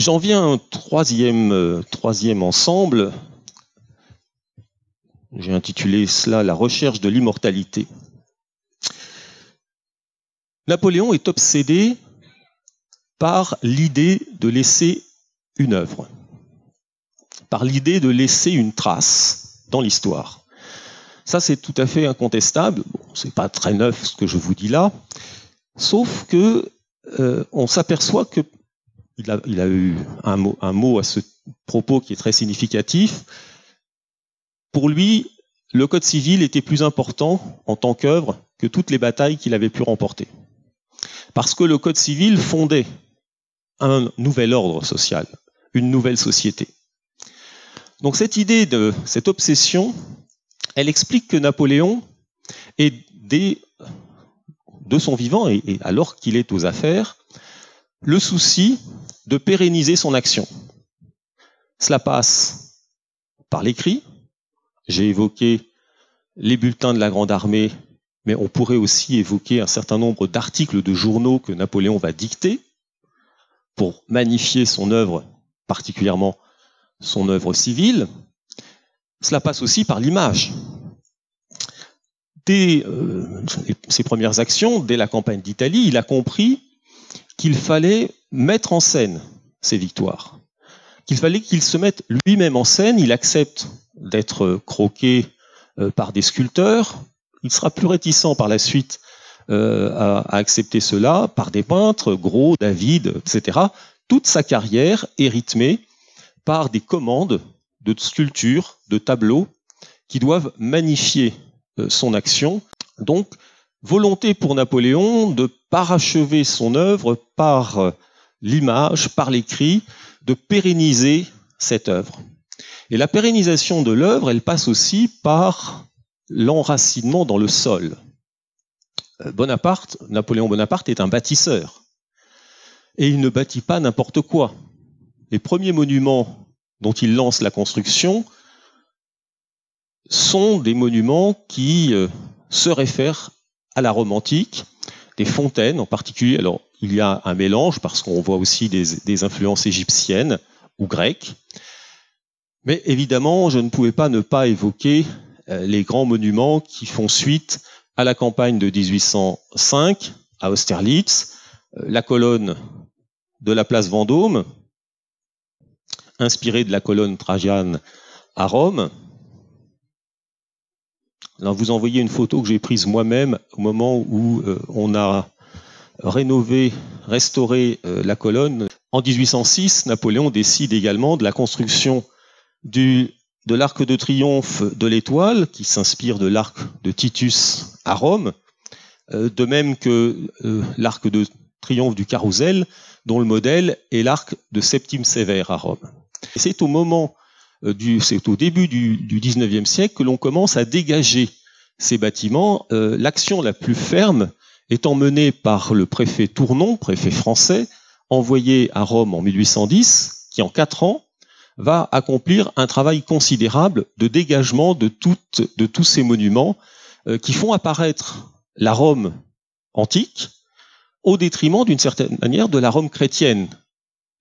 J'en viens à un troisième ensemble. J'ai intitulé cela « La recherche de l'immortalité ». Napoléon est obsédé par l'idée de laisser une œuvre, par l'idée de laisser une trace dans l'histoire. Ça, c'est tout à fait incontestable. Bon, c'est pas très neuf ce que je vous dis là, sauf que on s'aperçoit que il a eu un mot à ce propos qui est très significatif. Pour lui, le Code civil était plus important en tant qu'œuvre que toutes les batailles qu'il avait pu remporter. Parce que le Code civil fondait un nouvel ordre social, une nouvelle société. Donc cette idée, cette obsession, elle explique que Napoléon est de son vivant, et alors qu'il est aux affaires, le souci de pérenniser son action. Cela passe par l'écrit. J'ai évoqué les bulletins de la Grande Armée, mais on pourrait aussi évoquer un certain nombre d'articles de journaux que Napoléon va dicter pour magnifier son œuvre, particulièrement son œuvre civile. Cela passe aussi par l'image. Dès ses premières actions, dès la campagne d'Italie, il a compris qu'il fallait mettre en scène ses victoires, qu'il fallait qu'il se mette lui-même en scène. Il accepte d'être croqué par des sculpteurs. Il sera plus réticent par la suite à accepter cela, par des peintres, Gros, David, etc. Toute sa carrière est rythmée par des commandes de sculptures, de tableaux qui doivent magnifier son action. Donc, volonté pour Napoléon de parachever son œuvre par l'image, par l'écrit, de pérenniser cette œuvre. Et la pérennisation de l'œuvre, elle passe aussi par l'enracinement dans le sol. Napoléon Bonaparte est un bâtisseur. Et il ne bâtit pas n'importe quoi. Les premiers monuments dont il lance la construction sont des monuments qui se réfèrent à la Rome antique, des fontaines en particulier. Alors, il y a un mélange parce qu'on voit aussi des influences égyptiennes ou grecques. Mais évidemment, je ne pouvais pas ne pas évoquer les grands monuments qui font suite à la campagne de 1805 à Austerlitz, la colonne de la place Vendôme, inspirée de la colonne Trajan à Rome. Là, vous envoyez une photo que j'ai prise moi-même au moment où on a restauré la colonne. En 1806, Napoléon décide également de la construction de l'arc de triomphe de l'Étoile, qui s'inspire de l'arc de Titus à Rome, de même que l'arc de triomphe du Carrousel, dont le modèle est l'arc de Septime Sévère à Rome. C'est au début du XIXe siècle que l'on commence à dégager ces bâtiments. L'action la plus ferme étant menée par le préfet Tournon, préfet français, envoyé à Rome en 1810, qui en 4 ans va accomplir un travail considérable de dégagement de tous ces monuments qui font apparaître la Rome antique au détriment, d'une certaine manière, de la Rome chrétienne.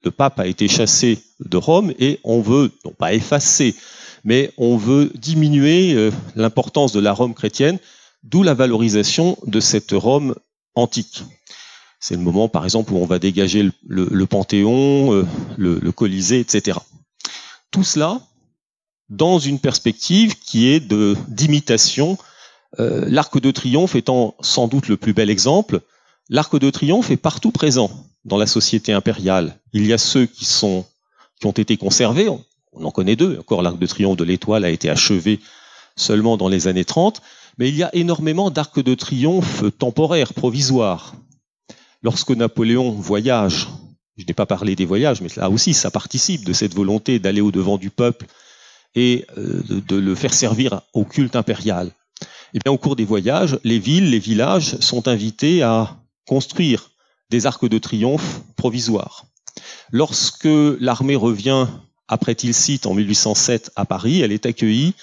Le pape a été chassé de Rome et on veut, non pas effacer, mais on veut diminuer l'importance de la Rome chrétienne, d'où la valorisation de cette Rome antique. C'est le moment, par exemple, où on va dégager le Panthéon, le Colisée, etc. Tout cela dans une perspective qui est d'imitation. L'Arc de Triomphe étant sans doute le plus bel exemple, l'Arc de Triomphe est partout présent dans la société impériale. Il y a ceux qui ont été conservés, on en connaît 2, encore l'Arc de Triomphe de l'Étoile a été achevé seulement dans les années 30, mais il y a énormément d'arcs de triomphe temporaires, provisoires. Lorsque Napoléon voyage, je n'ai pas parlé des voyages, mais là aussi ça participe de cette volonté d'aller au-devant du peuple et de le faire servir au culte impérial. Et bien, au cours des voyages, les villes, les villages sont invités à construire des arcs de triomphe provisoires. Lorsque l'armée revient après Tilsit en 1807 à Paris, elle est accueillie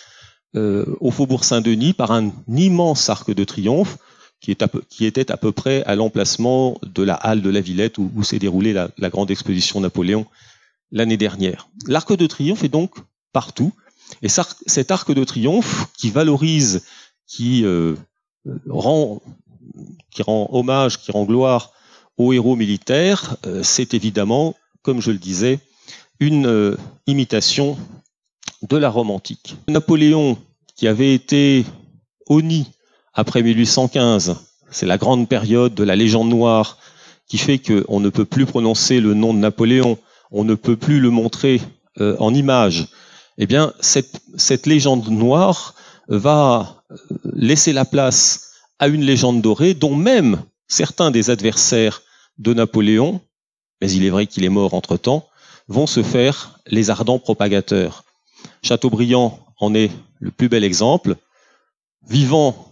au Faubourg Saint-Denis par un immense arc de triomphe qui était à peu près à l'emplacement de la halle de la Villette où s'est déroulée la grande exposition Napoléon l'année dernière. L'Arc de Triomphe est donc partout. Et cet Arc de Triomphe qui valorise, qui rend hommage, qui rend gloire aux héros militaires, c'est évidemment, comme je le disais, une imitation de la Rome antique. Napoléon, qui avait été honni après 1815, c'est la grande période de la légende noire qui fait qu'on ne peut plus prononcer le nom de Napoléon, on ne peut plus le montrer en image. Eh bien, cette légende noire va laisser la place à une légende dorée dont même certains des adversaires de Napoléon, mais il est vrai qu'il est mort entre-temps, vont se faire les ardents propagateurs. Chateaubriand en est le plus bel exemple. Vivant,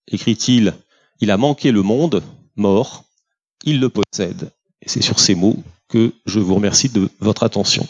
écrit-il, il a manqué le monde, mort, il le possède. Et c'est sur ces mots que je vous remercie de votre attention.